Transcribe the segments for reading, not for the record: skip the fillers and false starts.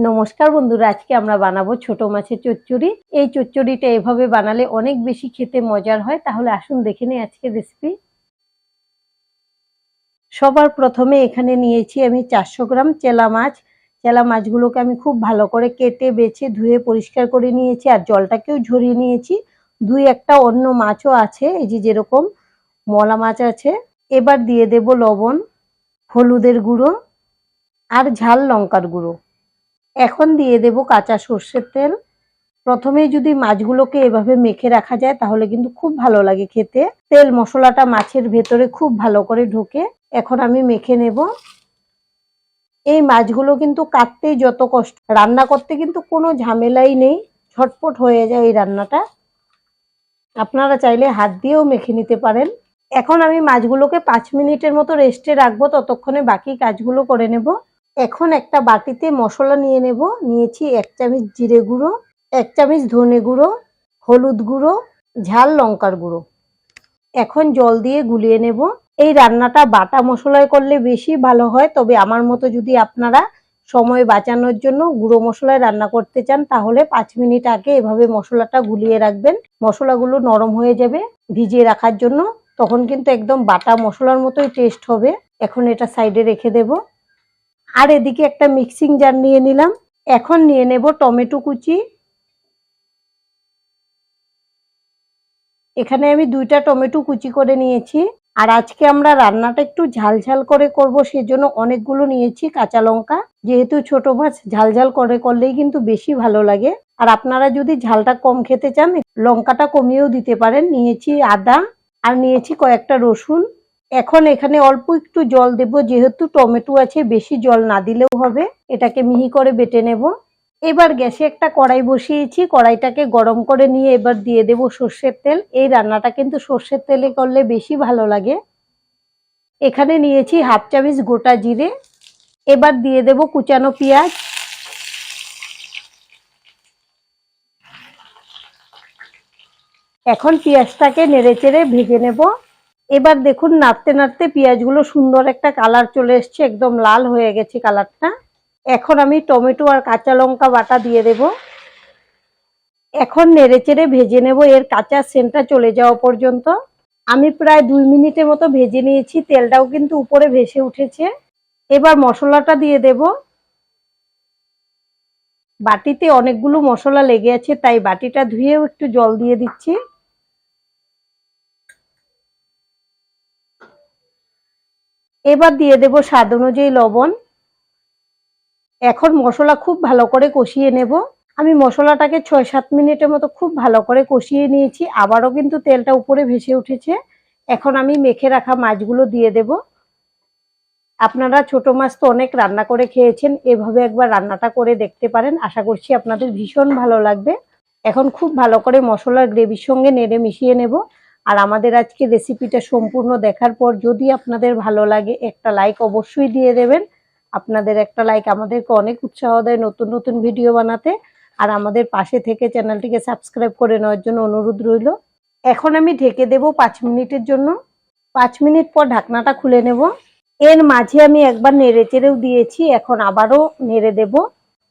নমস্কার বন্ধুরা, আজকে আমরা বানাবো ছোট মাছের চচ্চড়ি। এই চচ্চড়িটা এভাবে বানালে অনেক বেশি খেতে মজার হয়। তাহলে আসুন দেখে নিই আজকের রেসিপি। সবার প্রথমে এখানে নিয়েছি আমি 400 গ্রাম চেলা মাছ। চেলা মাছগুলোকে আমি খুব ভালো করে কেটে বেছে ধুয়ে পরিষ্কার করে নিয়েছি, আর জলটাকেও ঝরিয়ে নিয়েছি। দুই একটা অন্য মাছও আছে, এই যে যেরকম মলা মাছ আছে। এবার দিয়ে দেব লবণ, হলুদের গুঁড়ো আর ঝাল লঙ্কার গুঁড়ো। এখন দিয়ে দেব কাঁচা সর্ষের তেল। প্রথমে যদি মাছগুলোকে এভাবে মেখে রাখা যায় তাহলে কিন্তু খুব ভালো লাগে খেতে। তেল মশলাটা মাছের ভেতরে খুব ভালো করে ঢোকে। এখন আমি মেখে নেব। এই মাছগুলো কিন্তু কাটতেই যত কষ্ট, রান্না করতে কিন্তু কোনো ঝামেলাই নেই, ঝটপট হয়ে যায় এই রান্নাটা। আপনারা চাইলে হাত দিয়েও মেখে নিতে পারেন। এখন আমি মাছগুলোকে 5 মিনিটের মতো রেস্টে রাখবো, ততক্ষণে বাকি কাজগুলো করে নেব। এখন একটা বাটিতে মশলা নিয়ে নেব। নিয়েছি 1 চামচ জিরে গুঁড়ো, 1 চামচ ধনে গুঁড়ো, হলুদ গুঁড়ো, ঝাল লঙ্কার গুঁড়ো। এখন জল দিয়ে গুলিয়ে নেব। এই রান্নাটা বাটা মশলায় করলে বেশি ভালো হয়, তবে আমার মতো যদি আপনারা সময় বাঁচানোর জন্য গুঁড়ো মশলায় রান্না করতে চান তাহলে 5 মিনিট আগে এভাবে মশলাটা গুলিয়ে রাখবেন। মশলাগুলো নরম হয়ে যাবে ভিজিয়ে রাখার জন্য, তখন কিন্তু একদম বাটা মশলার মতোই টেস্ট হবে। এখন এটা সাইডে রেখে দেব। আর এদিকে একটা মিক্সিং জার নিয়ে নিলাম। এখন নিয়ে নেব টমেটো কুচি। এখানে আমি 2টা টমেটো কুচি করে নিয়েছি। আর আজকে আমরা রান্নাটা একটু ঝাল ঝাল করে করব, সেজন্য অনেকগুলো নিয়েছি কাঁচা লঙ্কা। যেহেতু ছোট মাছ ঝাল ঝাল করে করলেই কিন্তু বেশি ভালো লাগে। আর আপনারা যদি ঝালটা কম খেতে চান লঙ্কাটা কমিয়েও দিতে পারেন। নিয়েছি আদা আর নিয়েছি কয়েকটা রসুন। এখন এখানে অল্প একটু জল দেব, যেহেতু টমেটো আছে বেশি জল না দিলেও হবে। এটাকে মিহি করে বেটে নেব। এবার গ্যাসে একটা কড়াই বসিয়েছি, কড়াইটাকে গরম করে নিয়ে এবার দিয়ে দেব সর্ষের তেল। এই রান্নাটা কিন্তু সর্ষের তেলে করলে বেশি ভালো লাগে। এখানে নিয়েছি 1/2 চামচ গোটা জিরে। এবার দিয়ে দেব কুচানো পেঁয়াজ। এখন পেঁয়াজটাকে নেড়েচেড়ে ভেজে নেব। এবার দেখুন নাড়তে নাড়তে পেঁয়াজগুলো সুন্দর একটা কালার চলে এসছে, একদম লাল হয়ে গেছে কালারটা। এখন আমি টমেটো আর কাঁচা লঙ্কা বাটা দিয়ে দেব। এখন নেড়েচেড়ে ভেজে নেব এর কাঁচা সেন্টটা চলে যাওয়া পর্যন্ত। আমি প্রায় 2 মিনিটের মতো ভেজে নিয়েছি, তেলটাও কিন্তু উপরে ভেসে উঠেছে। এবার মশলাটা দিয়ে দেব। বাটিতে অনেকগুলো মশলা লেগে আছে, তাই বাটিটা ধুয়েও একটু জল দিয়ে দিচ্ছি। এবার দিয়ে দেব স্বাদ অনুযায়ী লবণ। এখন মশলা খুব ভালো করে কষিয়ে নেব। আমি মশলাটাকে 6-7 মিনিটের মতো খুব ভালো করে কষিয়ে নিয়েছি, আবারও কিন্তু তেলটা উপরে ভেসে উঠেছে। এখন আমি মেখে রাখা মাছগুলো দিয়ে দেব। আপনারা ছোট মাছ তো অনেক রান্না করে খেয়েছেন, এভাবে একবার রান্নাটা করে দেখতে পারেন, আশা করছি আপনাদের ভীষণ ভালো লাগবে। এখন খুব ভালো করে মশলার গ্রেভির সঙ্গে নেড়ে মিশিয়ে নেব। আর আমাদের আজকে রেসিপিটা সম্পূর্ণ দেখার পর যদি আপনাদের ভালো লাগে একটা লাইক অবশ্যই দিয়ে দেবেন। আপনাদের একটা লাইক আমাদেরকে অনেক উৎসাহ দেয় নতুন নতুন ভিডিও বানাতে। আর আমাদের পাশে থেকে চ্যানেলটিকে সাবস্ক্রাইব করে নেওয়ার জন্য অনুরোধ রইল। এখন আমি ঢেকে দেব 5 মিনিটের জন্য। 5 মিনিট পর ঢাকনাটা খুলে নেব। এর মাঝে আমি একবার নেড়ে চেড়েও দিয়েছি, এখন আবারও নেড়ে দেব।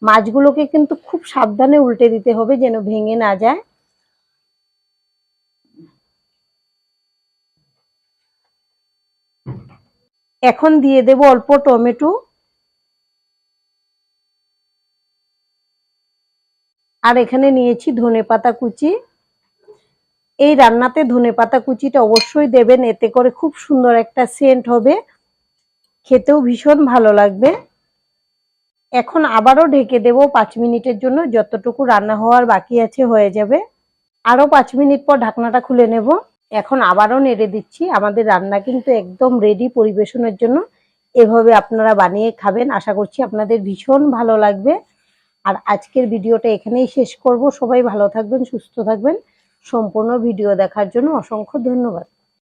মাছগুলোকে কিন্তু খুব সাবধানে উল্টে দিতে হবে যেন ভেঙে না যায়। এখন দিয়ে দেব অল্প টমেটো আর এখানে নিয়েছি ধনেপাতা কুচি। এই রান্নাতে ধনেপাতা কুচিটা অবশ্যই দেবেন, এতে করে খুব সুন্দর একটা সেন্ট হবে, খেতেও ভীষণ ভালো লাগবে। এখন আবারও ঢেকে দেব 5 মিনিটের জন্য, যতটুকু রান্না হওয়ার বাকি আছে হয়ে যাবে। আরো 5 মিনিট পর ঢাকনাটা খুলে নেব। এখন আবারও নেড়ে দিচ্ছি। আমাদের রান্না কিন্তু একদম রেডি পরিবেশনের জন্য। এভাবে আপনারা বানিয়ে খাবেন, আশা করছি আপনাদের ভীষণ ভালো লাগবে। আর আজকের ভিডিওটা এখানেই শেষ করব। সবাই ভালো থাকবেন, সুস্থ থাকবেন। সম্পূর্ণ ভিডিও দেখার জন্য অসংখ্য ধন্যবাদ।